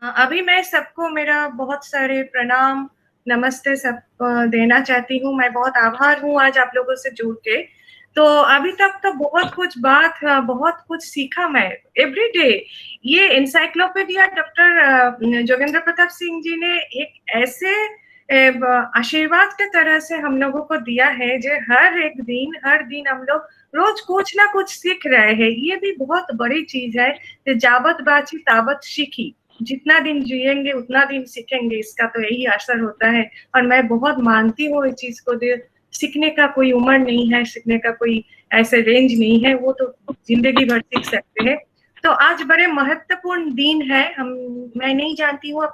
अभी मैं सबको मेरा बहुत सारे प्रणाम, नमस्ते सब देना चाहती हूँ। मैं बहुत आभार हूँ आज आप लोगों से जुड़ के। तो अभी तक तो बहुत कुछ बहुत कुछ सीखा मैं एवरी डे। ये इंसाइक्लोपीडिया डॉक्टर जोगेंद्र प्रताप सिंह जी ने एक ऐसे आशीर्वाद के तरह से हम लोगों को दिया है जो हर दिन हम लोग रोज कुछ ना कुछ सीख रहे हैं। ये भी बहुत बड़ी चीज है। जावत बाची तावत सीखी, जितना दिन जिएंगे उतना दिन सीखेंगे, इसका तो यही असर होता है। और मैं बहुत मानती हूँ इस चीज को। सीखने का कोई उम्र नहीं है, सीखने का कोई ऐसे रेंज नहीं है, वो तो जिंदगी भर सीख सकते हैं। तो आज बड़े महत्वपूर्ण दिन है। मैं नहीं जानती हूँ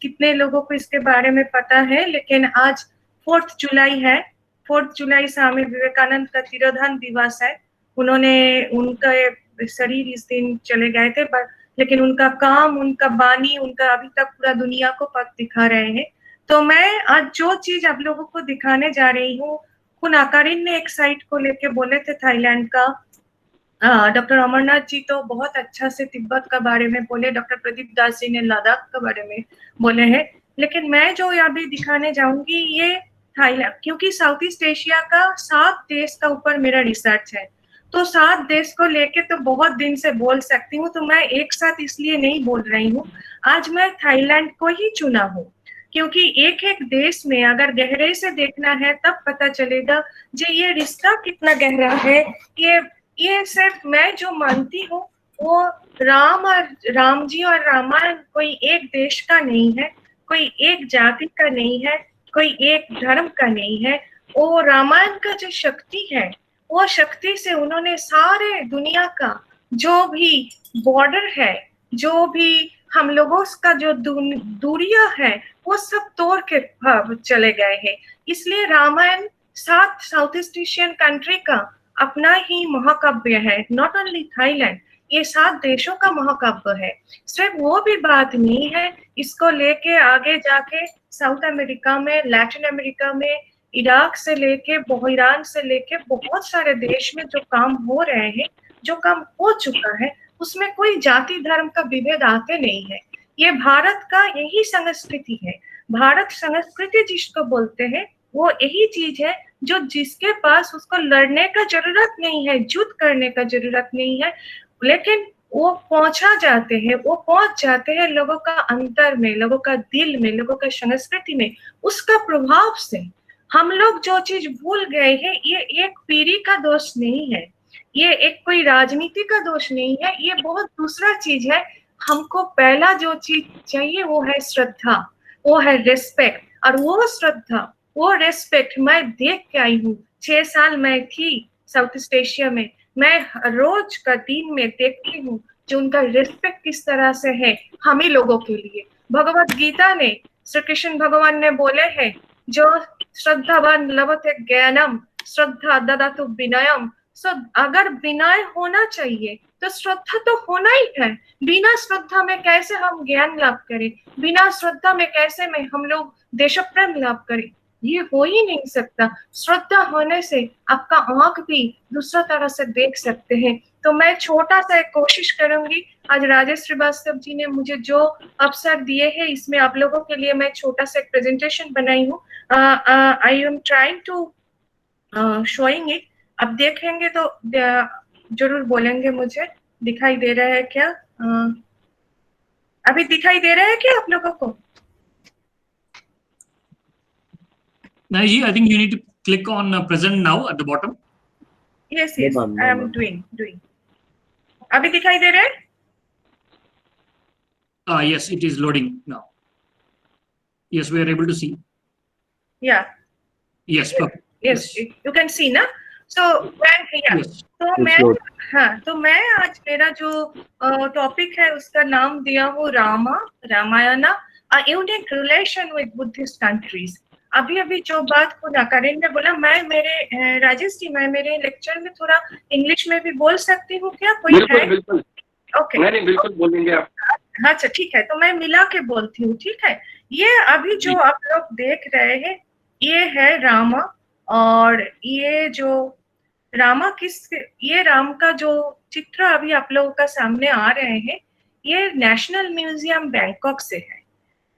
कितने लोगों को इसके बारे में पता है, लेकिन आज 4 जुलाई है। 4 जुलाई स्वामी विवेकानंद का तिरोधान दिवस है। उनका शरीर इस दिन चले गए थे, लेकिन उनका काम, उनका बानी, उनका अभी तक पूरा दुनिया को पथ दिखा रहे हैं। तो मैं आज जो चीज आप लोगों को दिखाने जा रही हूँ, खुन आकारिन ने एक साइट को लेके बोले थे थाईलैंड का। डॉक्टर अमरनाथ जी तो बहुत अच्छा से तिब्बत का बारे में बोले, डॉक्टर प्रदीप दास जी ने लद्दाख के बारे में बोले हैं। लेकिन मैं जो अभी दिखाने जाऊंगी ये थाईलैंड, क्योंकि साउथ ईस्ट एशिया का 7 देश का ऊपर मेरा रिसर्च है। तो 7 देश को लेके तो बहुत दिन से बोल सकती हूँ, तो मैं एक साथ इसलिए नहीं बोल रही हूँ। आज मैं थाईलैंड को ही चुना हूँ, क्योंकि एक एक देश में अगर गहरे से देखना है तब पता चलेगा जो ये रिश्ता कितना गहरा है। ये ये सिर्फ मैं जो मानती हूँ वो राम जी और रामायण कोई एक देश का नहीं है, कोई एक जाति का नहीं है, कोई एक धर्म का नहीं है। वो रामायण का जो शक्ति है, वो शक्ति से उन्होंने सारे दुनिया का जो भी बॉर्डर है, जो भी हम लोगों का जो दूरियां है, वो सब तोड़ के चले गए हैं। इसलिए Ramayan 7 south east Asian country का अपना ही महाकाव्य है। नॉट ओनली थाईलैंड, ये 7 देशों का महाकाव्य है। सिर्फ वो भी बात नहीं है, इसको लेके आगे जाके साउथ अमेरिका में, लैटिन अमेरिका में, इराक से लेके, ईरान से लेके बहुत सारे देश में जो काम हो रहे हैं, जो काम हो चुका है, उसमें कोई जाति धर्म का विभेद आते नहीं है। ये भारत का यही संस्कृति है। भारत संस्कृति जिसको बोलते हैं, वो यही चीज है जो जिसके पास उसको लड़ने का जरूरत नहीं है, युद्ध करने का जरूरत नहीं है, लेकिन वो पहुंच जाते हैं लोगों का अंतर में, लोगों का दिल में, लोगों का संस्कृति में। उसका प्रभाव से हम लोग जो चीज भूल गए हैं, ये एक पीढ़ी का दोष नहीं है, ये एक कोई राजनीति का दोष नहीं है, ये बहुत दूसरा चीज है। हमको पहला जो चीज चाहिए वो है श्रद्धा, वो है रेस्पेक्ट। और वो श्रद्धा, वो रेस्पेक्ट मैं देख के आई हूँ। 6 साल मैं थी साउथ ईस्ट एशिया में। मैं रोज का दिन में देखती हूँ जो उनका रेस्पेक्ट किस तरह से है हम ही लोगों के लिए। भगवत गीता ने, श्री कृष्ण भगवान ने बोले हैं, जो श्रद्धावान लभते ज्ञानम श्रद्धा ददातु विनयम। सो अगर विनय होना चाहिए तो श्रद्धा तो होना ही है। बिना श्रद्धा में कैसे हम ज्ञान लाभ करें, बिना श्रद्धा में कैसे में हम लोग देश प्रेम लाभ करें, ये हो ही नहीं सकता। श्रद्धा होने से आपका आंख भी दूसरा तरह से देख सकते हैं। तो मैं छोटा सा एक कोशिश करूंगी, आज राजेश श्रीवास्तव जी ने मुझे जो अवसर दिए हैं, इसमें आप लोगों के लिए मैं छोटा सा एक प्रेजेंटेशन बनाई हूँ। I am trying to showing it. अब देखेंगे तो जरूर बोलेंगे मुझे दिखाई दे रहा है क्या। अभी दिखाई दे रहा है क्या आप लोगों को? Naiji, I think you need to click on present now at the bottom. Yes, I am doing. अभी दिखाई दे रहा है? Yes, it is loading now. Yes, we are able to see. Yeah. Yes, perfect. Yes, you can see ना? So Yes. तो मैं आज मेरा जो टॉपिक है उसका नाम दिया हूँ Ramayan, a unique relation with Buddhist countries। अभी जो बात को नाकारिन ने बोला, राजेश जी, मैं मेरे लेक्चर में थोड़ा इंग्लिश में भी बोल सकती हूँ क्या? कोई है? बिल्कुल। ओके, बिल्कुल बोलेंगे आप। अच्छा ठीक है, तो मैं मिला के बोलती हूँ, ठीक है। ये अभी जो आप लोग देख रहे हैं, ये है रामा। और ये जो ये राम का जो चित्र अभी आप लोगों का सामने आ रहे हैं, ये नेशनल म्यूजियम बैंकॉक से है।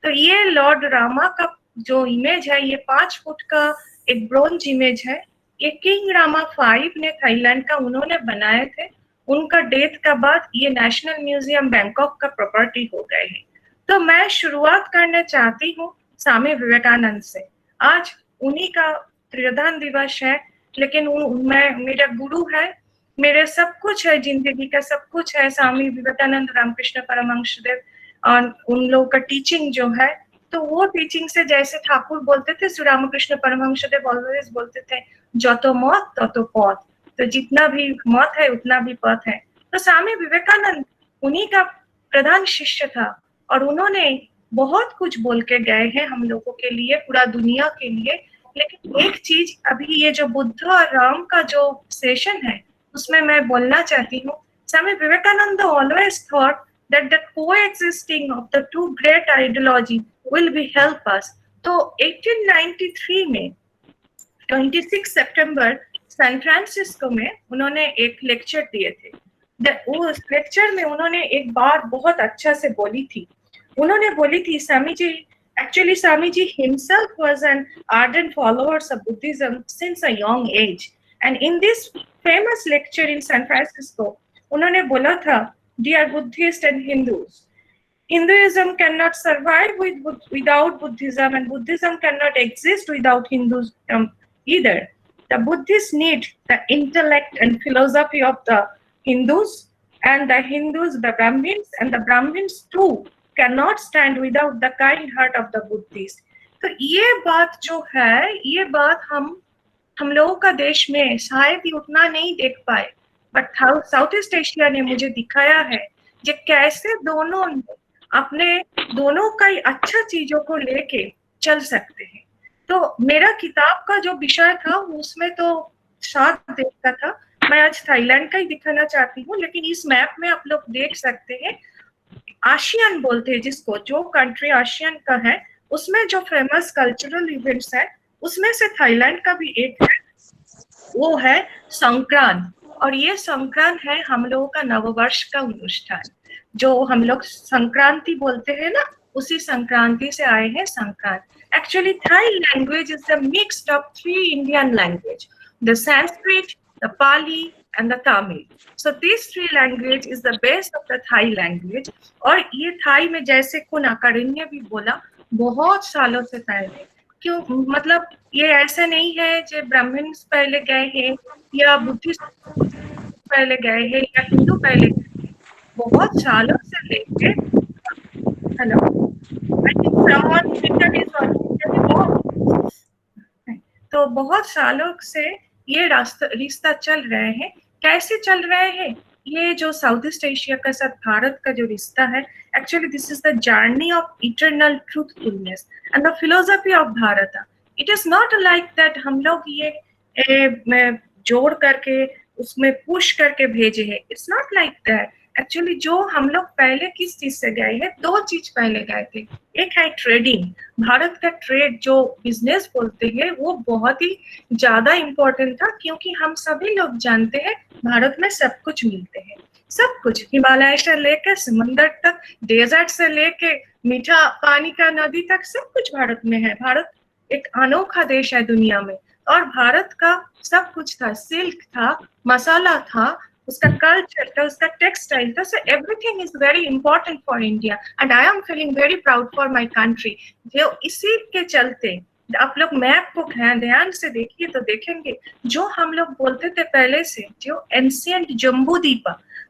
तो ये लॉर्ड रामा का जो इमेज है, ये 5 फुट का एक ब्रोंज इमेज है। ये किंग रामा 5 ने थाईलैंड का उन्होंने बनाए थे। उनका डेथ का बाद ये नेशनल म्यूजियम बैंकॉक का प्रॉपर्टी हो गए हैं। तो मैं शुरुआत करना चाहती हूँ स्वामी विवेकानंद से। आज उन्हीं का त्रिदान दिवस है, लेकिन मैं मेरा गुरु है, मेरे सब कुछ है, जिंदगी का सब कुछ है स्वामी विवेकानंद रामकृष्ण परमहंसदेव और उन लोगों का टीचिंग जो है। तो वो टीचिंग से जैसे ठाकुर बोलते थे, श्री रामकृष्ण परमहंसदेव ऑलवेज बोलते थे, जो तो मौत तो पौध, तो जितना भी मौत है उतना भी पथ है। तो स्वामी विवेकानंद उन्हीं का प्रधान शिष्य था और उन्होंने बहुत कुछ बोल के गए हैं हम लोगों के लिए, पूरा दुनिया के लिए। लेकिन एक चीज अभी ये जो बुद्ध और राम का जो सेशन है उसमें मैं बोलना चाहती हूँ। Swami Vivekananda always thought that the coexisting of the two great ideology will be help us। तो 1893 में 26 सितंबर सैन फ्रांसिस्को में उन्होंने एक लेक्चर दिए थे। उस लेक्चर में उन्होंने एक बात बहुत अच्छा से बोली थी। उन्होंने बोली थी, Swami ji, actually Swami ji himself was an ardent follower of Buddhism since a young age, and in this famous lecture in San Francisco उन्होंने बोला था, dear Buddhists and Hindus, Hinduism cannot survive without Buddhism, and Buddhism cannot exist without Hinduism either. The Buddhists need the intellect and philosophy of the Hindus, and the Hindus the Brahmins, and the Brahmins too cannot stand without the kind heart of the Buddhists। तो ये बात जो है, ये बात हम लोगों का देश में शायद ही उतना नहीं देख पाए, बट साउथ ईस्ट एशिया ने मुझे दिखाया है कि कैसे दोनों अपने दोनों का अच्छा चीजों को लेके चल सकते हैं। तो मेरा किताब का जो विषय था उसमें तो 7 देश का था, मैं आज थाईलैंड का ही दिखाना चाहती हूँ। लेकिन इस मैप में आप लोग देख सकते हैं, आशियान बोलते हैं जिसको, जो कंट्री आशियान का है उसमें जो फेमस कल्चरल इवेंट्स है उसमें से थाईलैंड का भी एक है, वो है संक्रांत। और ये संक्रांत है हम लोगों का नववर्ष का अनुष्ठान, जो हम लोग संक्रांति बोलते हैं ना, उसी संक्रांति से आए हैं संक्रांत। Actually, Thai language is a mix of 3 Indian language, the Sanskrit, the Pali, and the Tamil. So these 3 language is the base of the Thai language। और ये थाई में जैसे कुनाकारिन्य भी बोला, बहुत सालों से पहले, क्यों मतलब ये ऐसा नहीं है जो ब्राह्मण्स पहले गए हैं या बुद्धिस्ट पहले गए हैं या हिंदू पहले गए हैं, बहुत सालों से लेके, hello, I think someone Twitter is on, तो बहुत सालों से ये रिश्ता चल रहे हैं। कैसे चल रहे हैं? ये जो साउथ ईस्ट एशिया का साथ भारत का जो रिश्ता है, actually this is the journey of eternal truthfulness and the philosophy of Bharat. It is not like that हम लोग ये जोड़ करके उसमें पुश करके भेजे हैं, it's not like that. Actually जो हम लोग पहले किस चीज से गए हैं, 2 चीज पहले गए थे। एक है ट्रेडिंग, भारत का ट्रेड जो बिजनेस बोलते हैं वो बहुत ही ज्यादा इम्पोर्टेंट था, क्योंकि हम सभी लोग जानते हैं भारत में सब कुछ मिलते हैं, सब कुछ, हिमालय से लेके समंदर तक, डेजर्ट से लेके मीठा पानी का नदी तक, सब कुछ भारत में है। भारत एक अनोखा देश है दुनिया में, और भारत का सब कुछ था, सिल्क था, मसाला था, उसका कल्चर था, उसका टेक्सटाइल था। So everything is very important for India and I am feeling very proud for my country. जो इसी के चलते आप लोग मैप को ध्यान से देखिए तो देखेंगे, जो हम लोग बोलते थे पहले से, जो एंशिएंट जम्बू द्वीप,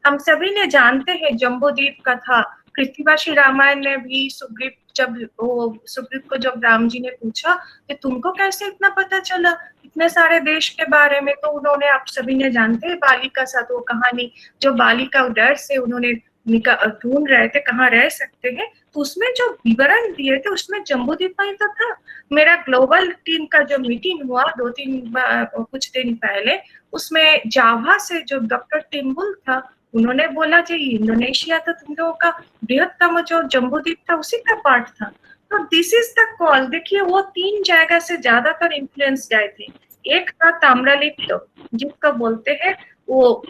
हम सभी ने जानते हैं जम्बू द्वीप का था। कृतिवासी रामायण ने भी सुग्रीव को जब राम जी ने पूछा कि तुमको कैसे इतना पता चला इतने सारे देश के बारे में, तो उन्होंने, आप सभी ने जानते हैं बाली का साथ वो कहानी, जो बाली का डर से उन्होंने ढूंढ रहे थे कहाँ रह सकते हैं, तो उसमें जो विवरण दिए थे उसमें जम्बूद्वीप ही तो था। मेरा ग्लोबल टीम का जो मीटिंग हुआ कुछ दिन पहले, उसमें जावा से जो डॉक्टर टिम्बुल था, उन्होंने बोला कि इंडोनेशिया तो तुम लोगों का बृहत्तम जो जम्बूद्वीप था उसी का पार्ट था। तो दिस इज द कॉल। देखिए वो 3 जगह से ज्यादातर इन्फ्लुएंस गए थे। एक था ताम्रलिप्त, जिसको बोलते हैं वो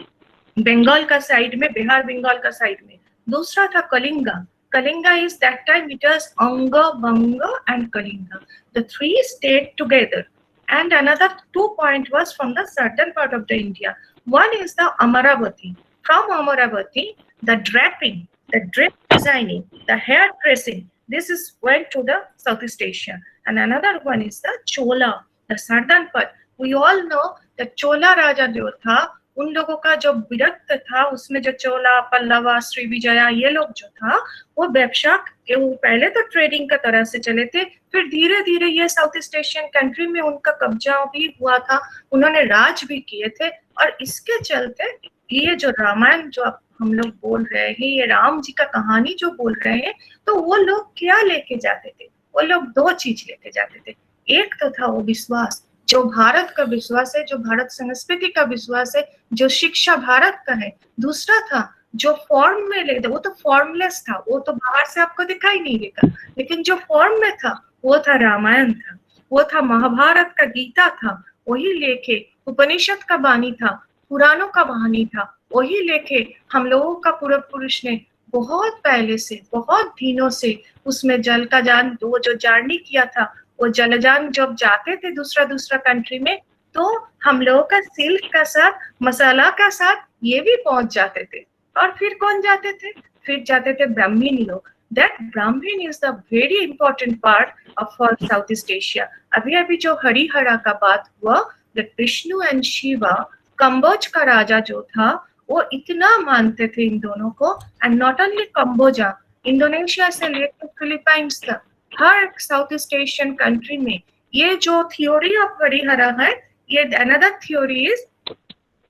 बंगाल का साइड में, बिहार बंगाल का साइड में। दूसरा था Kalinga. Kalinga is that time it was Anga, Vanga and Kalinga. The three stayed together. And another 2 point was from the southern part of the India. One is the Amaravati. From Amaravati, the draping, the drip designing, the hair dressing, this is went to the Southeast Asia. And another one is the Chola, the southern part. We all know the Chola Raja जो था, उन लोगों का जो विरक्त था, उसमें जो चोला, पल्लवा, श्रीविजया, ये लोग जो था, वो व्यवसाय के पहले तो ट्रेडिंग का तरह से चले थे, फिर धीरे धीरे ये साउथ ईस्ट एशियन कंट्री में उनका कब्जा भी हुआ था, उन्होंने राज भी किए थे. और इसके चलते ये जो रामायण जो हम लोग बोल रहे हैं, ये राम जी का कहानी जो बोल रहे हैं, तो वो लोग क्या लेके जाते थे? वो लोग दो चीज लेके जाते थे. एक तो था वो विश्वास, जो भारत का विश्वास है, जो भारत संस्कृति का विश्वास है, जो शिक्षा भारत का है. दूसरा था जो फॉर्म में ले, वो तो फॉर्मलेस था, वो तो बाहर से आपको दिखाई नहीं देगा, लेकिन जो फॉर्म में था वो था रामायण था, वो था महाभारत का गीता था, वही लेके उपनिषद का वाणी था, पुराणों का वाणी था, वही लेके हम लोगों का पूर्व पुरुष ने बहुत पहले से, बहुत दिनों से उसमें जल का जान, वो जो जर्नी किया था, वो जलजान जब जाते थे दूसरा कंट्री में, तो हम लोगों का सिल्क का साथ, मसाला का साथ ये भी पहुंच जाते थे. और फिर कौन जाते थे? फिर जाते थे ब्राह्मीण लोग. That Brahmin is the very important part of south east Asia. अभी जो हरिहरा का बात हुआ, दैट विष्णु एंड शिवा, कंबोज का राजा जो था, वो इतना मानते थे इन दोनों को. And not only Kamboja, Indonesia से लेकर फिलीपाइंस तक हर साउथ ईस्ट एशियन कंट्री में ये जो थ्योरी ऑफ हरिहरा है, ये another theory is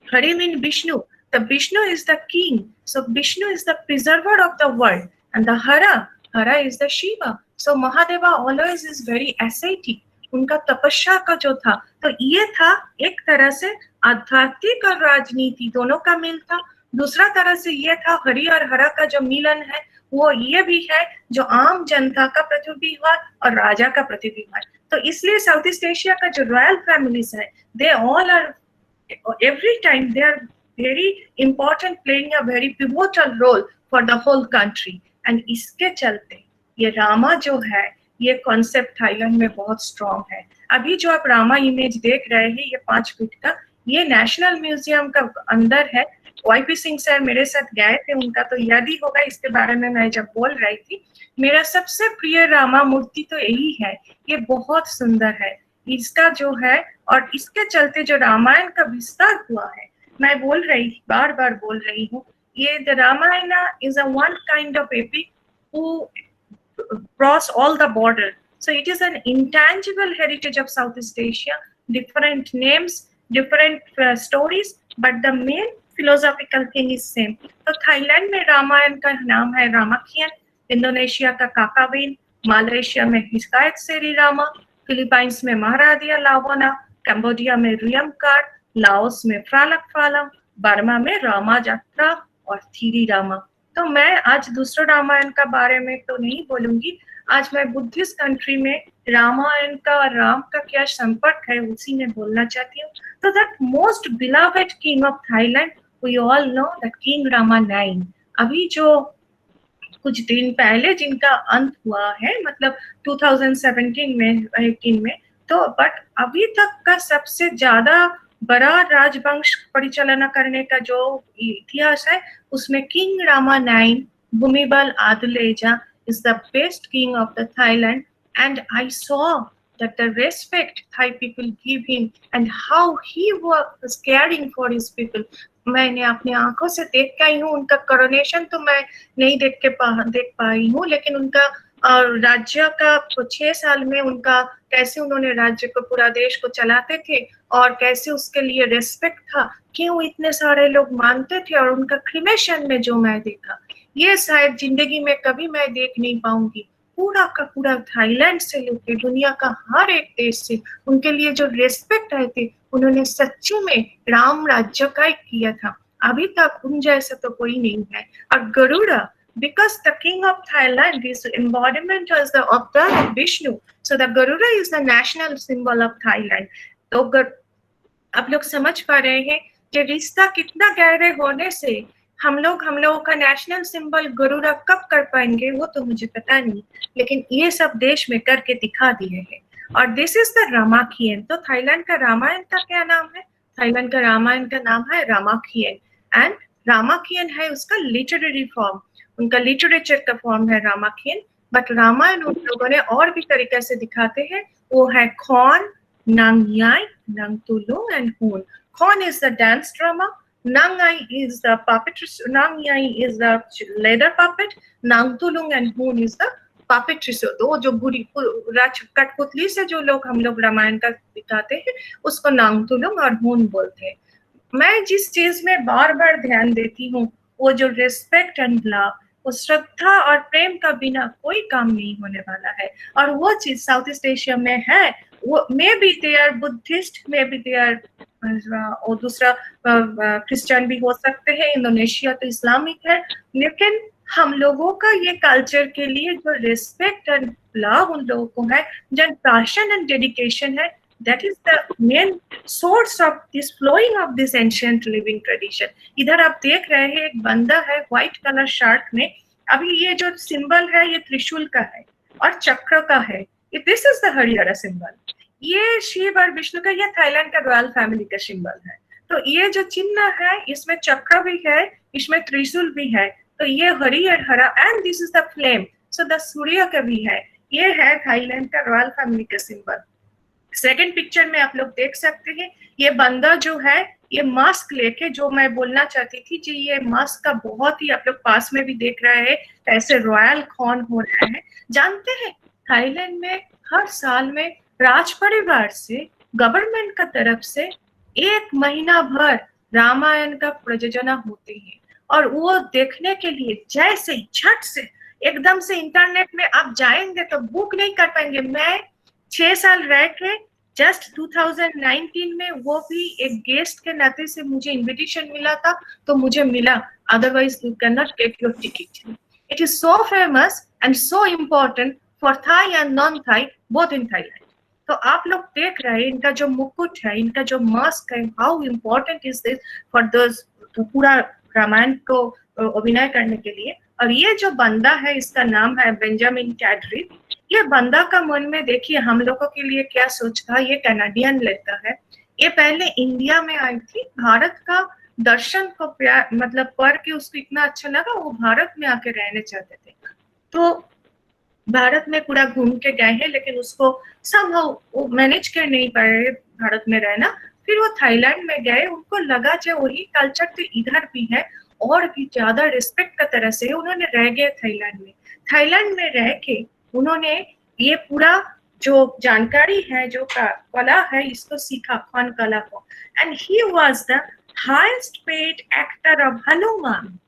Hari mean Vishnu. The Vishnu is the king, so Vishnu is the preserver of the world, and the Hara is the Shiva. So Mahadeva always is very ascetic. उनका तपस्या का जो था, तो ये था एक तरह से आध्यात्मिक और राजनीति दोनों का मेल था. दूसरा तरह से ये था हरि और हरा का जो मिलन है, वो ये भी है जो आम जनता का प्रतिबिंब है और राजा का प्रतिबिंब है. तो इसलिए साउथ ईस्ट एशिया का जो रॉयल फैमिलीज है, they all are every time they are very important, playing a very pivotal role for the whole country. And इसके चलते ये रामा जो है, ये कॉन्सेप्ट थाईलैंड में बहुत स्ट्रॉन्ग है. अभी जो आप रामा इमेज देख रहे हैं, ये 5 फीट का, ये नेशनल म्यूजियम का अंदर है. YP सिंह सर मेरे साथ गए थे, उनका तो याद ही होगा इसके बारे में मैं जब बोल रही थी. मेरा सबसे प्रिय रामा मूर्ति तो यही है. ये बहुत सुंदर है इसका जो है, और इसके चलते जो रामायण का विस्तार हुआ है, मैं बार बार बोल रही हूँ, ये the Ramayan is a one kind of epic who cross all the border. So it is an intangible heritage of Southeast Asia, different names, different stories, but the main philosophical thing is same. तो Thailand में रामायण का नाम है रामाखियन, Indonesia का काकाविन, Malaysia में हिकायत सेरी Rama, Philippines में महारादिया लावोना, Cambodia में रियमकार, Laos में फ्रालक फालम, बर्मा में रामा जात्रा और थीरी रामा. तो मैं आज दूसरा रामायण का बारे में तो नहीं बोलूंगी, आज मैं बुद्धिस्ट कंट्री में रामायण का और राम का क्या संपर्क है उसी में बोलना चाहती हूँ. तो that most beloved king of Thailand, we all know that king Rama 9. अभी जो कुछ दिन पहले जिनका अंत हुआ है, मतलब 2017 में 18 में, तो बट अभी तक का सबसे ज्यादा बड़ा राजवंश परिचालना करने का जो इतिहास है, उसमें king Rama 9 भूमिबल आदुलेजा is the best king of the Thailand. And I saw that the respect Thai people give him and how he was caring for his people. मैंने अपनी आंखों से देख के आई हूँ. उनका कोरोनेशन तो मैं नहीं देख पाई हूँ, लेकिन उनका राज्य का 6 साल में उनका कैसे उन्होंने राज्य को, पूरा देश को चलाते थे, और कैसे उसके लिए रेस्पेक्ट था, क्यों इतने सारे लोग मानते थे. और उनका क्रिमेशन में जो मैं देखा, ये शायद जिंदगी में कभी मैं देख नहीं पाऊंगी. पूरा का पूरा थाईलैंड से लेकर दुनिया का हर एक देश से उनके लिए जो रेस्पेक्ट आए थे, उन्होंने सच्ची में राम राज्य का ही किया था. अभी तक उन जैसा तो कोई नहीं है. और Garuda, because the king of Thailand is embodiment of the Vishnu, so the Garuda is the national symbol of Thailand. तो आप लोग समझ पा रहे हैं कि रिश्ता कितना गहरे होने से हम लोगों का नेशनल सिंबल गरुड़ा कब कर पाएंगे वो तो मुझे पता नहीं, लेकिन ये सब देश में करके दिखा दिए हैं। और दिस इज द रामाखियन। तो थाईलैंड का रामायण का क्या नाम है? थाईलैंड का रामायण का नाम है रामाखियन। एंड रामाखियन है उसका लिटरेरी फॉर्म, उनका लिटरेचर का फॉर्म है रामाखियन। बट रामायण उन लोगों ने और भी तरीके से दिखाते हैं, वो है खौन, नांगयाई, Nang Talung and Hun. Khon is the dance drama, Nangai is the puppetry, Nangyai is the leather puppet, Nangtulung and Hoon is the puppetry। So दो जो बुरी कठपुतली से जो लोग हम लोग रामायण का दिखाते हैं उसको नांगतुलुंग और हून बोलते हैं। मैं जिस चीज में बार बार ध्यान देती हूँ वो जो रिस्पेक्ट एंड लव, वो श्रद्धा और प्रेम का बिना कोई काम नहीं होने वाला है। और वो चीज साउथ ईस्ट एशिया में है। वो may be they are Buddhist, may be they are और दूसरा क्रिश्चियन भी हो सकते हैं, इंडोनेशिया तो इस्लामिक है, लेकिन हम लोगों का ये कल्चर के लिए जो रिस्पेक्ट एंड लव उन लोगों को है, जो पैशन एंड डेडिकेशन है, that is the main source of this flowing of this ancient living tradition। इधर आप देख रहे हैं एक बंदा है व्हाइट कलर शर्ट में, अभी ये जो सिंबल है ये त्रिशूल का है और चक्र का है, this is the Harihara symbol. ये शिव और विष्णु का, ये थाईलैंड का रॉयल फैमिली का सिंबल है। तो ये जो चिन्ह है इसमें चक्र भी है, इसमें त्रिशूल भी है, तो ये Harihara and this is the flame, so the सूर्य का भी है। ये है थाईलैंड का रॉयल फैमिली का सिंबल। सेकंड पिक्चर में आप लोग देख सकते हैं ये बंदा जो है ये मास्क लेके, जो मैं बोलना चाहती थी जी, ये मास्क का बहुत ही आप लोग पास में भी देख रहे हैं ऐसे रॉयल खौन हो रहा है। जानते हैं थाईलैंड में हर साल में राज परिवार से, गवर्नमेंट का तरफ से 1 महीना भर रामायण का प्रयोजना होते हैं, और वो देखने के लिए जैसे झट से एकदम से इंटरनेट में आप जाएंगे तो बुक नहीं कर पाएंगे। मैं 6 साल रह के जस्ट 2019 में वो भी एक गेस्ट के नाते से मुझे इनविटेशन मिला था तो मुझे मिला, otherwise you can not get your ticket. It is so famous and so important for Thai and non Thai both in Thailand. तो आप लोग देख रहे हैं इनका जो मुकुट है, इनका जो मास्क है, how important is this for those पूरा रामायण को अभिनय करने के लिए। और ये जो बंदा है इसका नाम है बेंजामिन कैडरी। ये बंदा का मन में देखिए हम लोगों के लिए क्या सोच था, ये कैनेडियन लेता है। ये पहले इंडिया में आई थी, भारत का दर्शन को प्यार मतलब पढ़ के उसको इतना अच्छा लगा, वो भारत में आके रहने चाहते थे। तो भारत में पूरा घूम के गए हैं, लेकिन उसको समहाउ वो मैनेज कर नहीं पाए भारत में रहना। फिर वो थाईलैंड में गए, उनको लगा जो वही कल्चर तो इधर भी है और भी ज्यादा रिस्पेक्ट का तरह से उन्होंने रह गए थाईलैंड में। थाईलैंड में रह के उन्होंने ये पूरा जो जानकारी है, जो कला है, इसको सीखा, खौन कला को। And he was the highest paid actor of Hanuman.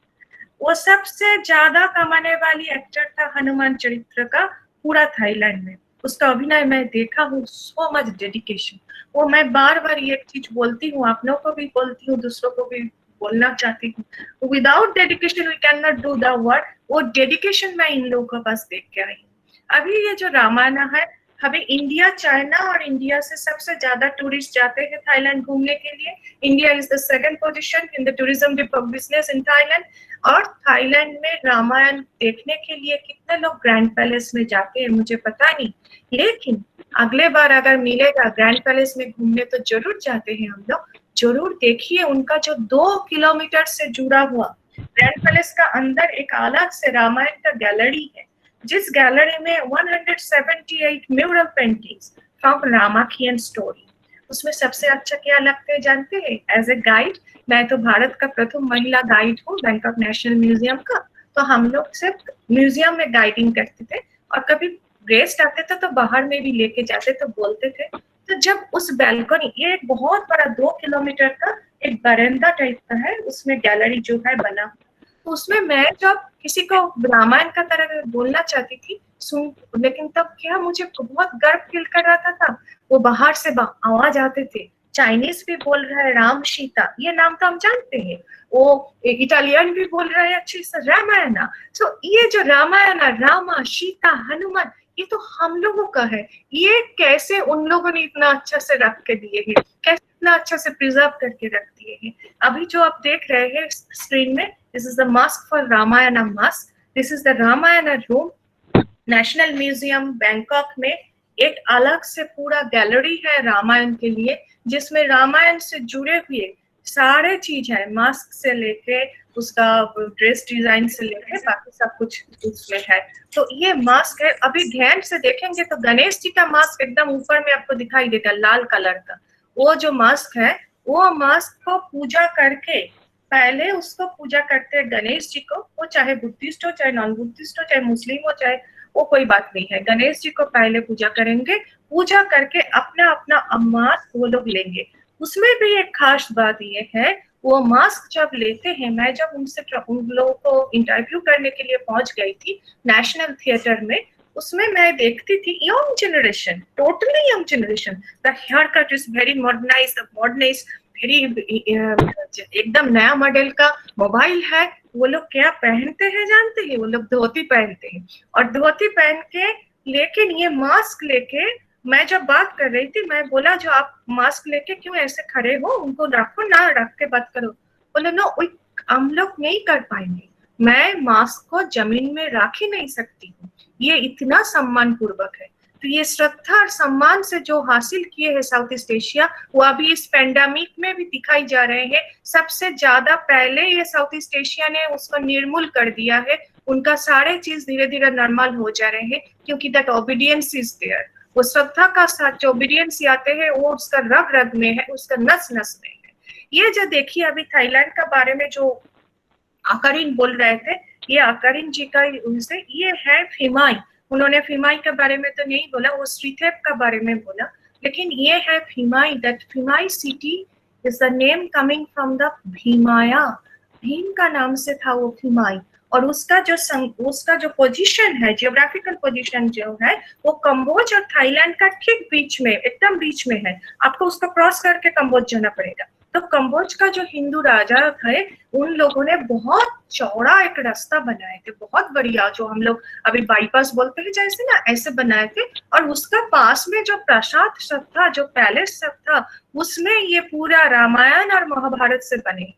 वो सबसे ज्यादा कमाने वाली एक्टर था हनुमान चरित्र का पूरा थाईलैंड में। उसका अभिनय मैं देखा हूँ, सो मच डेडिकेशन। वो मैं बार बार ये चीज बोलती हूँ, आप लोगों को भी बोलती हूँ, दूसरों को भी बोलना चाहती हूँ, without dedication we can not do the work. वो डेडिकेशन मैं इन लोगों के पास देख के आई हूँ। अभी ये जो रामायण है, हमें इंडिया, चाइना और इंडिया से सबसे ज्यादा टूरिस्ट जाते हैं थाईलैंड घूमने के लिए। India is the second position in the tourism business in Thailand. और थाईलैंड में रामायण देखने के लिए कितने लोग ग्रैंड पैलेस में जाते हैं मुझे पता नहीं, लेकिन अगले बार अगर मिलेगा ग्रैंड पैलेस में घूमने तो जरूर जाते हैं हम लोग। जरूर देखिए उनका जो 2 किलोमीटर से जुड़ा हुआ ग्रैंड पैलेस का अंदर एक अलग से रामायण का गैलरी है, जिस गैलरी में 178 म्यूरल पेंटिंग्स फ्रॉम रामाखियन स्टोरी। उसमें सबसे अच्छा क्या लगता है जानते हैं? एज ए गाइड, मैं तो भारत का प्रथम महिला गाइड हूँ बैंकॉक नेशनल म्यूजियम का। तो हम लोग सिर्फ म्यूजियम में गाइडिंग करते थे, और कभी गेस्ट आते थे तो बाहर में भी लेके जाते तो बोलते थे। तो जब उस बैल्कनी, ये एक बहुत बड़ा 2 किलोमीटर का एक बरामदा टाइप का है, उसमें गैलरी जो है बना, तो उसमें मैं जब किसी को रामायण का तरह बोलना चाहती थी सुन, लेकिन तब क्या मुझे बहुत गर्व फील कर रहा था। वो बाहर से आवाज आते थे, चाइनीज भी बोल रहा है राम सीता, ये नाम तो हम जानते हैं, वो इटालियन भी बोल रहा है अच्छे से रामायण। सो ये जो रामायण, रामा, सीता, हनुमान, ये तो हम लोगों का है। ये कैसे उन लोगों ने इतना अच्छा से रख के दिए हैं, कैसे इतना अच्छा से प्रिजर्व करके रख दिए हैं। अभी जो आप देख रहे हैं स्क्रीन में, This is the mask for Ramayana mask. This is the Ramayana room. National museum Bangkok में एक अलग से पूरा गैलरी है रामायण के लिए, जिसमें रामायण से जुड़े हुए सारे चीज है, मास्क से लेके उसका ड्रेस डिजाइन से लेके बाकी सब कुछ उसमें है। तो ये मास्क है, अभी ध्यान से देखेंगे तो गणेश जी का मास्क एकदम ऊपर में आपको दिखाई देगा लाल कलर का। वो जो मास्क है, वो मास्क को पूजा करके, पहले उसको पूजा करते हैं गणेश जी को, वो चाहे बुद्धिस्ट हो, चाहे नॉन बुद्धिस्ट हो, चाहे मुस्लिम हो, चाहे वो कोई बात नहीं है, गणेश जी को पहले पूजा करेंगे, पूजा करके अपना अपना मास्क वो लोग लेंगे। उसमें भी एक खास बात ये है, वो मास्क जब लेते हैं, मैं जब उन लोगों को इंटरव्यू करने के लिए पहुंच गई थी नेशनल थिएटर में, उसमें मैं देखती थी young generation, totally young generation, the hair cut is very modernised, एकदम नया मॉडल का मोबाइल है। वो लोग क्या पहनते हैं जानते हैं? वो लोग धोती पहनते हैं, और धोती पहन के, लेकिन ये मास्क लेके, मैं जब बात कर रही थी, मैं बोला जो आप मास्क लेके क्यों ऐसे खड़े हो, उनको रखो ना, रख के बात करो। बोले नो, हम लोग नहीं कर पाएंगे, मैं मास्क को जमीन में रख ही नहीं सकती हूँ, ये इतना सम्मान पूर्वक है। तो ये श्रद्धा और सम्मान से जो हासिल किए हैं साउथ ईस्ट एशिया, वो अभी इस पेंडेमिक में भी दिखाई जा रहे हैं। सबसे ज्यादा पहले ये साउथ ईस्ट एशिया ने उसको निर्मूल कर दिया है, उनका सारे चीज धीरे धीरे नॉर्मल हो जा रहे हैं, क्योंकि दैट ओबीडियंस इज देयर। वो श्रद्धा का साथ जो ओबीडियंस आते हैं, वो उसका रग रग में है, उसका नस नस में है। ये जो देखिए अभी थाईलैंड का बारे में जो आकारिन बोल रहे थे, ये आकारिन जी का उनसे, ये है फिमाई। उन्होंने फिमाई के बारे में तो नहीं बोला, वो श्रीथेप का बारे में बोला, लेकिन ये है Phimai. That Phimai city is the name coming from the Bhimaya, Bhim का नाम से था वो फिमाई। और उसका जो पोजीशन है, जियोग्राफिकल पोजीशन जो है, वो कंबोज और थाईलैंड का ठीक बीच में, एकदम बीच में है। आपको उसको क्रॉस करके कंबोज जाना पड़ेगा। तो कंबोज का जो हिंदू राजा थे, उन लोगों ने बहुत चौड़ा एक रास्ता बनाए थे, बहुत बढ़िया, जो हम लोग अभी बाईपास बोलते हैं जैसे ना, ऐसे बनाए थे। और उसका पास में जो प्रासाद सब था, जो पैलेस सब था, उसमें ये पूरा रामायण और महाभारत से बने।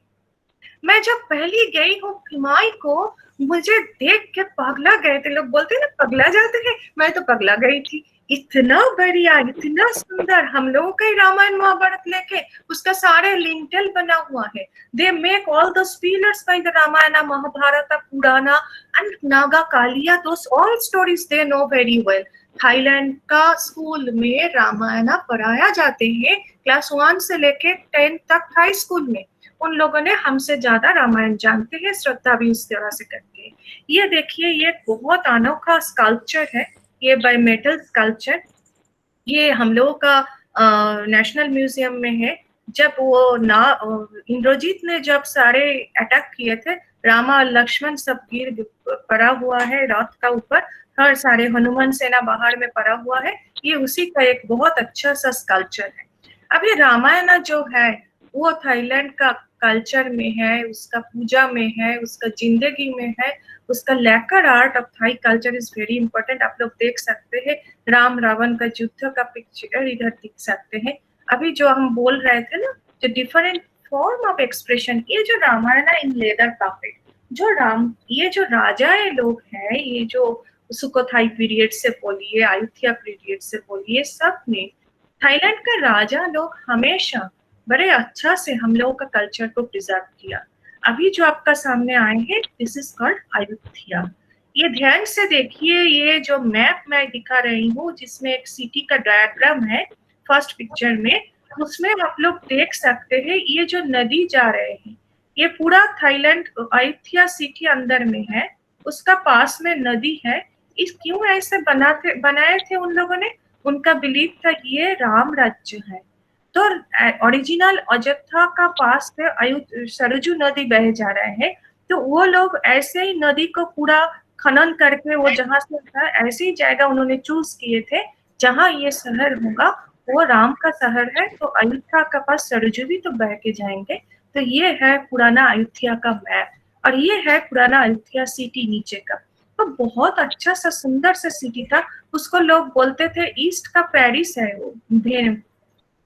मैं जब पहली गई हूँ फिमाई को, मुझे देख के पगला गए थे। लोग बोलते हैं ना पगला जाते हैं, मैं तो पगला गई थी। इतना बढ़िया, इतना सुंदर, हम लोगों का ही रामायण महाभारत लेके उसका सारे लिंटल बना हुआ है। They make all those pillars by the Ramayana Mahabharata Purana and Naga Kaliya, those all stories they know very well. Thailand का स्कूल में रामायण पढ़ाया जाते हैं, क्लास 1 से लेके 10 तक हाई स्कूल में। उन लोगों ने हमसे ज्यादा रामायण जानते हैं, श्रद्धा भी उस तरह से करते हैं। ये देखिए, ये बहुत अनोखा स्कल्पचर है, ये बाय मेटल स्कल्पचर। ये हम लोगों का नेशनल म्यूजियम में है। जब वो इंद्रजीत ने जब सारे अटैक किए थे, रामा लक्ष्मण सब गिर पड़ा हुआ है रथ का ऊपर, हर सारे हनुमान सेना बाहर में पड़ा हुआ है। ये उसी का एक बहुत अच्छा सा स्कल्पचर है। अब ये रामायण जो है, वो थाईलैंड का कल्चर में है, उसका पूजा में है, उसका जिंदगी में है, उसका lacquer art of thigh culture is very important. आप लोग देख सकते हैं राम रावण का युद्ध का पिक्चर इधर दिख सकते हैं। अभी जो हम बोल रहे थे ना, जो डिफरेंट फॉर्म ऑफ एक्सप्रेशन, ये जो रामायण इन लेदर पापेट, ये जो राजाएं लोग हैं, ये जो सुकोथाई पीरियड से बोलिए, अयोध्या पीरियड से बोलिए, सब में थाईलैंड का राजा लोग हमेशा बड़े अच्छा से हम लोगों का कल्चर को प्रिजर्व किया। अभी जो आपका सामने आए हैं, दिस इज कॉल्ड अयोध्या। ये ध्यान से देखिए, ये जो मैप मैं दिखा रही हूँ, जिसमें एक सिटी का डायग्राम है फर्स्ट पिक्चर में, उसमें आप लोग देख सकते हैं ये जो नदी जा रहे हैं, ये पूरा थाईलैंड अयोध्या सिटी अंदर में है, उसका पास में नदी है। इस क्यों ऐसे बनाए थे उन लोगों ने? उनका बिलीव था ये राम राज्य है। तो ओरिजिनल अयोध्या का पास से सरजू नदी बह जा रहे हैं, तो वो लोग ऐसे ही नदी को पूरा खनन करके, वो जहां से था ऐसी जगह उन्होंने चूज किए थे जहां ये शहर होगा वो राम का शहर है, तो अयोध्या का पास सरजू भी तो बह के जाएंगे। तो ये है पुराना अयोध्या का मैप, और ये है पुराना अयोध्या सिटी नीचे का। तो बहुत अच्छा सा सुंदर सा सिटी था, उसको लोग बोलते थे ईस्ट का पेरिस है वो,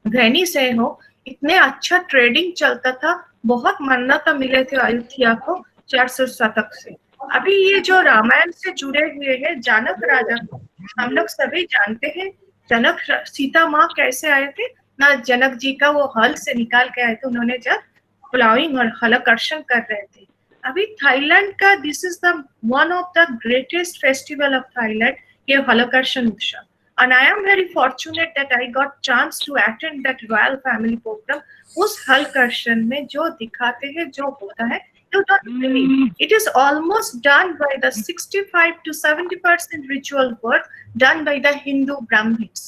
वेनिस है हो। इतने अच्छा ट्रेडिंग चलता था, बहुत मान्यता मिले थे अयोध्या को 400 शतक से। अभी ये जो रामायण से जुड़े हुए हैं जनक राजा को हम लोग सभी जानते हैं। जनक सीता माँ कैसे आए थे ना, जनक जी का वो हल से निकाल के आए थे, उन्होंने जब प्लाविंग और हलकर्षण कर रहे थे। अभी थाईलैंड का this is the one of the greatest festival of Thailand, ये हलकर्षण उत्सव। And I am very fortunate that I got chance to attend that royal family program. उस हलकर्षण में जो दिखाते हैं, जो होता है, you don't believe. It is almost done by the 65 to 70% ritual work done by the Hindu Brahmins.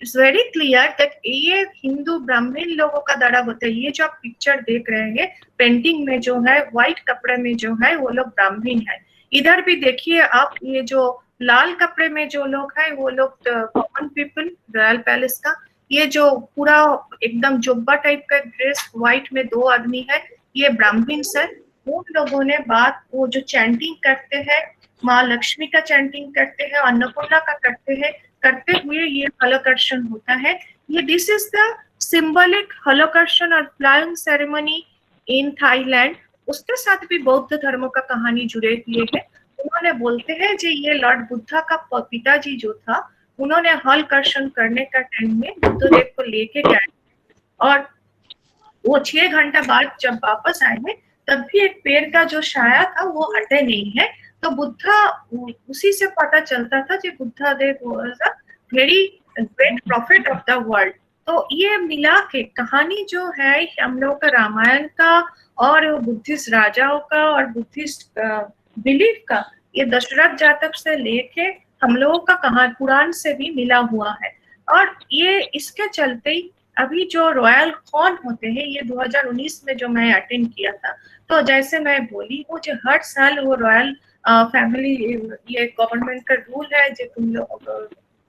It's very clear that ये हिंदू ब्राह्मण लोगों का दड़ा होता है। ये जो आप पिक्चर देख रहे हैं पेंटिंग में जो है व्हाइट कपड़े में जो है वो लोग ब्राह्मण है। इधर भी देखिए आप, ये जो लाल कपड़े में जो लोग हैं वो लोग कॉमन पीपल रॉयल पैलेस का। ये जो पूरा एकदम जुब्बा टाइप का ड्रेस व्हाइट में 2 आदमी है, ये ब्राह्मण है। उन लोगों ने बात वो जो चैंटिंग करते हैं, माँ लक्ष्मी का चैंटिंग करते हैं, अन्नपूर्णा का करते हैं, करते हुए ये हलकर्षण होता है। ये दिस इज द सिंबलिक हलकर्षण और फ्लाइंग सेरेमनी इन थाईलैंड। उसके साथ भी बौद्ध धर्मों का कहानी जुड़े हुए है। उन्होंने बोलते हैं कि ये लॉर्ड बुद्धा का पिताजी जो था, उन्होंने हलकर्षण करने का टाइम में बुद्धदेव को लेके गए और वो 6 घंटा बाद जब वापस आए हैं तब भी एक पेड़ का जो छाया था वो हटे नहीं है। तो बुद्धा, उसी से पता चलता था कि Buddha Dev was a very great prophet of the world. तो ये मिला के कहानी जो है हम लोग का रामायण का और बुद्धिस्ट राजाओं का और बुद्धिस्ट बिलीफ का, ये दशरथ जातक से लेके हम लोगों का कहानी पुराण से भी मिला हुआ है। और ये इसके चलते ही अभी जो रॉयल कॉन होते हैं, ये 2019 में जो मैं अटेंड किया था, तो जैसे मैं बोली वो जो हर साल वो रॉयल फैमिली, ये गवर्नमेंट का रूल है जो तुम लोग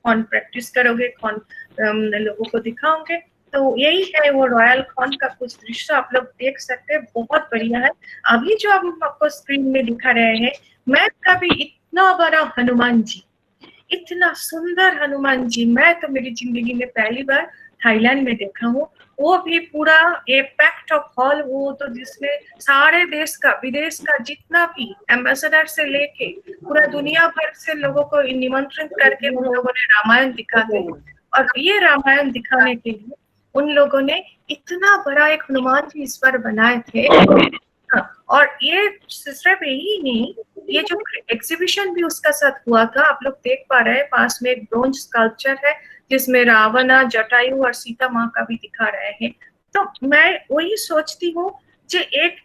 कॉन प्रैक्टिस करोगे, कॉन लोगों को दिखाओगे, तो यही है वो रॉयल कॉन का कुछ दृश्य आप लोग देख सकते हैं। बहुत बढ़िया है। अभी जो हम आपको स्क्रीन में दिखा रहे हैं, मैं कभी इतना बड़ा हनुमान जी, इतना सुंदर हनुमान जी मैं तो मेरी जिंदगी में पहली बार थाईलैंड में देखा हूँ। वो भी पूरा ए पैक्ट ऑफ हॉल, वो तो जिसमें सारे देश का विदेश का जितना भी एम्बेसडर से लेके पूरा दुनिया भर से लोगों को निमंत्रित करके उन लोगों ने रामायण दिखाते हैं। और ये रामायण दिखाने के लिए उन लोगों ने इतना बड़ा एक हनुमान जी इस बार बनाए थे। और ये सिर्फ यही नहीं, ये जो एग्जीबिशन भी उसका साथ हुआ था, आप लोग देख पा रहे हैं पास में एक ब्रोंज स्कल्पचर है जिसमें रावण, जटायु और सीता माँ का भी दिखा रहे हैं। तो मैं वही सोचती हूँ कि एक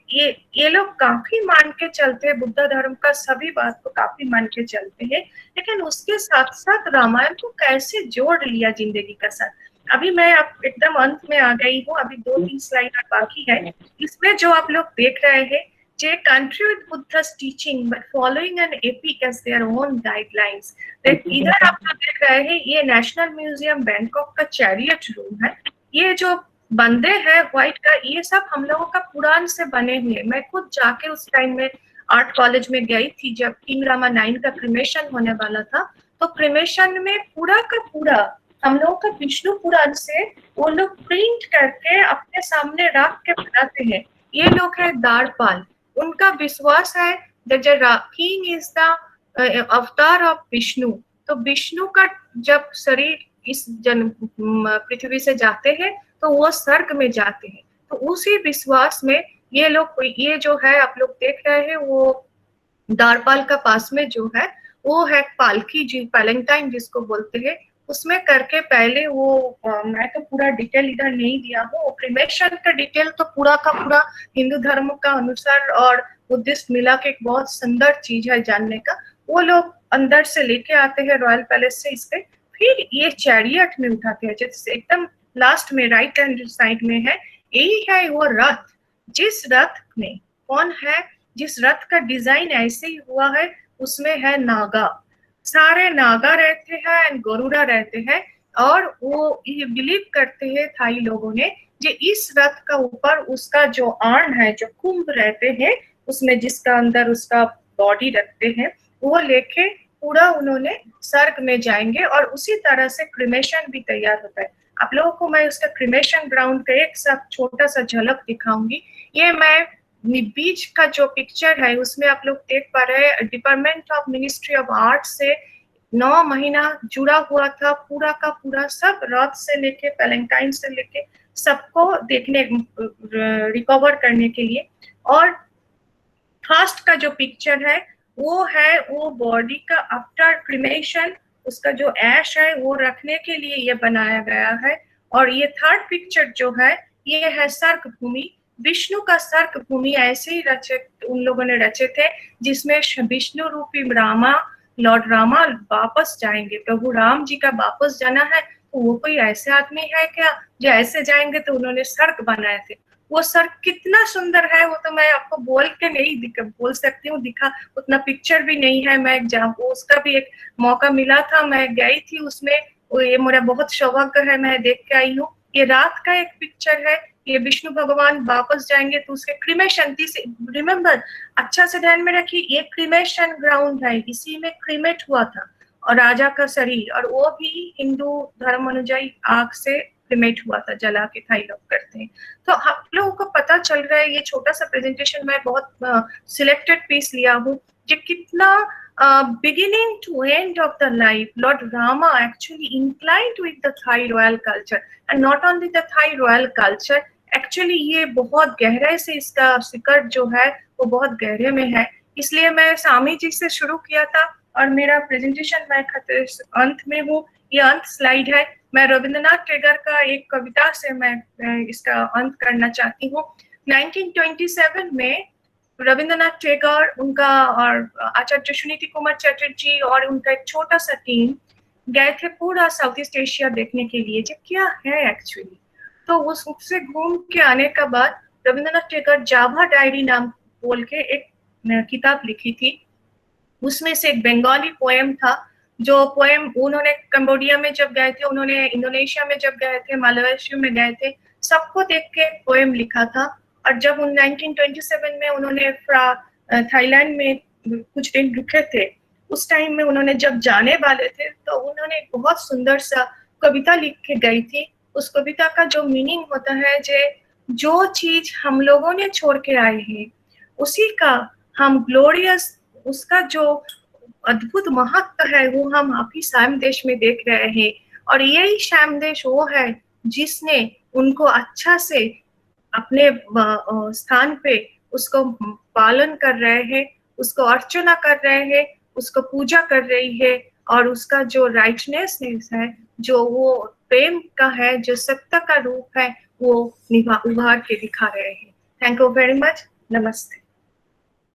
ये लोग काफी मान के चलते हैं, बुद्ध धर्म का सभी बात को काफी मान के चलते हैं, लेकिन उसके साथ साथ रामायण को कैसे जोड़ लिया जिंदगी का साथ। अभी मैं अब एकदम अंत में आ गई हूँ, अभी 2-3 स्लाइड बाकी है। इसमें जो आप लोग देख रहे हैं, a country with Buddha's teaching but following an epic as their own guidelines. इधर आप जो देख रहे हैं ये नेशनल म्यूजियम बैंकॉक का चैरियट रूम है। ये जो बंदे हैं व्हाइट का, ये सब हम लोगों का पुराण से बने हुए। मैं खुद जाके उस टाइम में आर्ट कॉलेज में गई थी जब किंग रामा 9 का क्रिमेशन होने वाला था। तो क्रिमेशन में पूरा का पूरा हम लोगों का विष्णु पुराण से वो लोग प्रिंट करके अपने सामने रख के बनाते हैं। ये लोग है दारपाल, उनका विश्वास है किंग इज द अवतार ऑफ विष्णु। तो विष्णु का जब शरीर इस पृथ्वी से जाते हैं तो वो स्वर्ग में जाते हैं। तो उसी विश्वास में ये लोग, ये जो है आप लोग देख रहे हैं वो दारपाल का पास में जो है वो है पालकी जी, पैलेंटाइन जिसको बोलते हैं, उसमें करके पहले वो मैं तो पूरा डिटेल इधर नहीं दिया हूँ। क्रिमेशन का डिटेल तो पूरा का पूरा हिंदू धर्म का अनुसार और बुद्धिस्ट मिला के एक बहुत सुंदर चीज है जानने का। वो लोग अंदर से लेके आते हैं रॉयल पैलेस से इसके, फिर ये चैरियट में उठाते हैं। जैसे एकदम लास्ट में राइट हैंड साइड में है, यही है वो रथ। जिस रथ में कौन है, जिस रथ का डिजाइन ऐसे ही हुआ है, उसमें है नागा, सारे नागा रहते हैं एंड गरुड़ा रहते हैं। और वो ये बिलीव करते हैं थाई लोगों ने कि इस रथ का ऊपर उसका जो आर्न है, जो कुंभ रहते हैं उसमें, जिसका अंदर उसका बॉडी रखते हैं, वो लेके पूरा उन्होंने स्वर्ग में जाएंगे। और उसी तरह से क्रिमेशन भी तैयार होता है। आप लोगों को मैं उसका क्रिमेशन ग्राउंड का एक सब छोटा सा झलक दिखाऊंगी। ये मैं बीच का जो पिक्चर है उसमें आप लोग देख पा रहे हैं department of ministry of art से 9 महीना जुड़ा हुआ था, पूरा का पूरा सब रथ से लेके पैलेंटाइन से लेके सबको देखने रिकवर करने के लिए। और फर्स्ट का जो पिक्चर है वो बॉडी का आफ्टर क्रिमेशन, उसका जो ऐश है वो रखने के लिए ये बनाया गया है। और ये थर्ड पिक्चर जो है ये है सर्क भूमि, विष्णु का सर्क भूमि ऐसे ही रचे उन लोगों ने रचे थे, जिसमें विष्णु रूपी रामा, लॉर्ड रामा वापस जाएंगे, प्रभु राम जी का वापस जाना है। तो वो कोई ऐसे आदमी है क्या जो ऐसे जाएंगे, तो उन्होंने सर्क बनाए थे। वो सर्क कितना सुंदर है वो तो मैं आपको बोल के नहीं बोल सकती हूँ, दिखा उतना पिक्चर भी नहीं है। मैं उसका भी एक मौका मिला था, मैं गई थी उसमें, ये मेरा बहुत सौभाग्य है, मैं देख के आई हूँ। ये रात का एक पिक्चर है, ये विष्णु भगवान वापस जाएंगे तो उसके क्रिमेशन, रिमेम्बर अच्छा से ध्यान में रखिए, ये क्रिमेशन ग्राउंड है, इसी में क्रिमेट हुआ था और राजा का शरीर, और वो भी हिंदू धर्म अनुयायी आग से क्रिमेट हुआ था, जला के थाई लोग करते हैं। तो आप लोगों को पता चल रहा है, ये छोटा सा प्रेजेंटेशन मैं बहुत सिलेक्टेड पीस लिया हूँ, जो कितना beginning to end of the life, Lord Rama actually inclined with the Thai royal culture, and not only the Thai royal culture, actually ये बहुत गहरे से इसका शिकड़ जो है वो बहुत गहरे में है। इसलिए मैं स्वामी जी से शुरू किया था और मेरा प्रेजेंटेशन मैं अंत में हूँ। ये अंत स्लाइड है, मैं रविंद्रनाथ टैगोर का एक कविता से मैं इसका अंत करना चाहती हूँ। 1927 में रविंद्रनाथ टैगोर, उनका और आचार्य सुनीति कुमार चटर्जी और उनका एक छोटा सा टीम गए थे पूरा साउथ ईस्ट एशिया देखने के लिए, जो क्या है एक्चुअली। तो उससे घूम के आने के बाद रविंद्रनाथ टैगोर जावा डायरी नाम बोल के एक किताब लिखी थी। उसमें से एक बंगाली पोएम था, जो पोएम उन्होंने कंबोडिया में जब गए थे, उन्होंने इंडोनेशिया में जब गए थे, मालवेशिया में गए थे, सबको देख के पोएम लिखा था। और जब 1927 में उन्होंने थाईलैंड में कुछ दिन रुके थे, उस टाइम में उन्होंने जब जाने वाले थे तो उन्होंने बहुत सुंदर सा कविता लिख के गई थी। उस कविता का जो मीनिंग होता है, जो चीज हम लोगों ने छोड़ के आए हैं उसी का हम ग्लोरियस, उसका जो अद्भुत महत्व है वो हम आप ही श्याम देश में देख रहे हैं। और यही श्याम देश वो है जिसने उनको अच्छा से अपने स्थान पे उसको पालन कर रहे हैं, उसको अर्चना कर रहे हैं, उसको पूजा कर रही है, और उसका जो राइटनेस है, जो वो प्रेम का है, जो सत्ता का रूप है, वो उभार के दिखा रहे हैं। Thank you very much. नमस्ते।